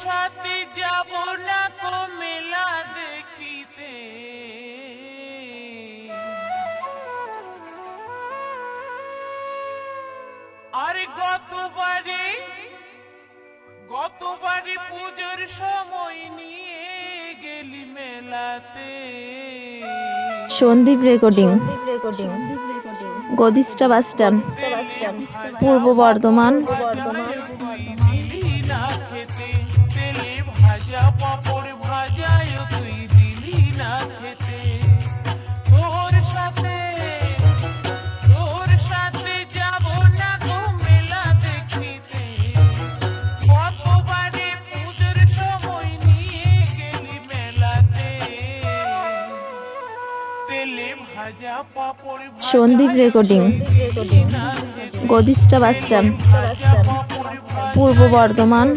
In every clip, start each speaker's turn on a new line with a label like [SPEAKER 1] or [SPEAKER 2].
[SPEAKER 1] সাথে যাব না কো মেলা দেখিতে, আর গতবারে পুজোর সময় নিয়ে গেলি মেলাতে।
[SPEAKER 2] Sandeep recording, Gadishtha bus stand, Purba Bardhaman.
[SPEAKER 1] তেলে ভাজা পাপড় ভাজায় তুই দিলি না খেতে। তোর সাথে যাব না গো মেলা দেখিতে, কতবারে পুজোর সময় নিয়ে গেলি মেলাতে। তেলে ভাজা পাপড়
[SPEAKER 2] Sandip recording, Gadishtha bus stand, Purba Bardhaman.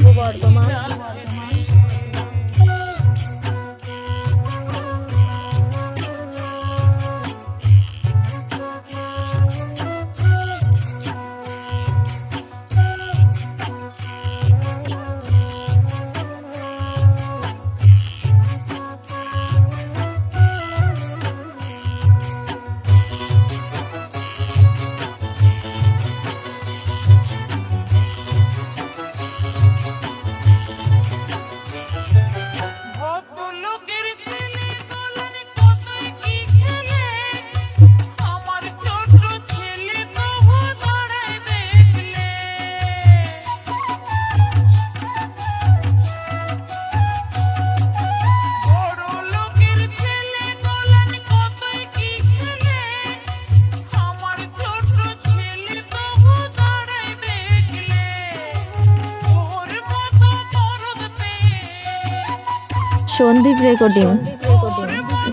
[SPEAKER 2] Sandip recording,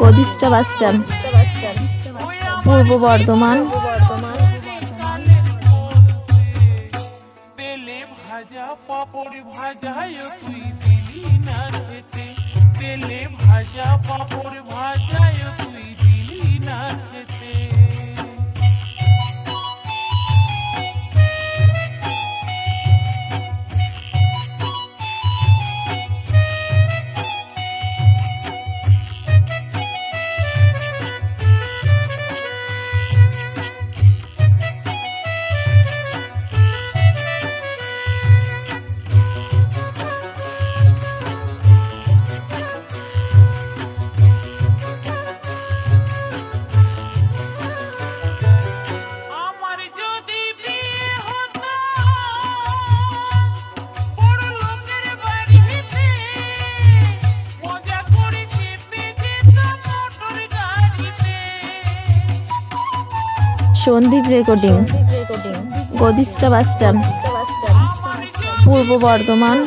[SPEAKER 2] Gadishtha bus stand, Purba Bardhaman.
[SPEAKER 1] তেলে ভাজা পাপড় ভাজায় তুই দিলি না খেতে। তেলে ভাজা পাপড় ভাজায় তুই দিলি না খেতে।
[SPEAKER 2] Sandeep recording, Gadishtha bus stand, Purba Bardhaman.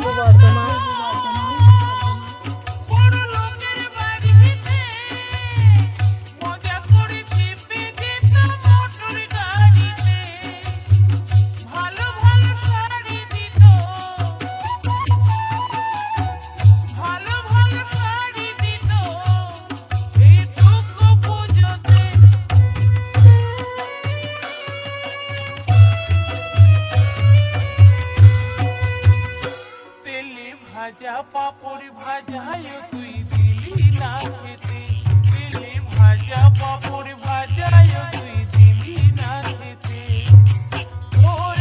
[SPEAKER 1] ভাজা পাপড় ভাজায় তুই দিলি না খেতে। তেলে ভাজা পাপড় ভাজায় তুই দিলি না খেতে। তোর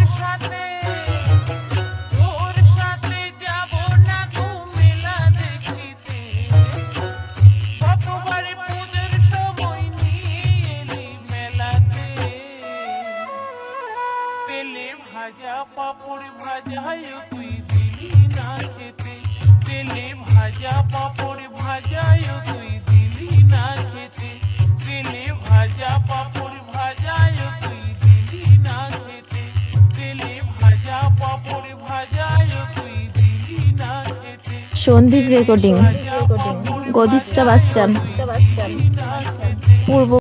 [SPEAKER 1] সাথে যাব না গো মেলা দেখিতে, কতবারে পুজোর সময় নিয়ে এলি মেলাতে। তেলে ভাজা পাপড় ভাজায় তুই দিলি না খেতে। তেলে ভাজা পাপড় ভাজায় তুই দিলি না খেতে। তেলে ভাজা পাপড় ভাজায় তুই দিলি না খেতে। তেলে ভাজা পাপড় ভাজায় তুই দিলি না খেতে।
[SPEAKER 2] Sandeep recording, Gadishtha bus stand, পূর্ব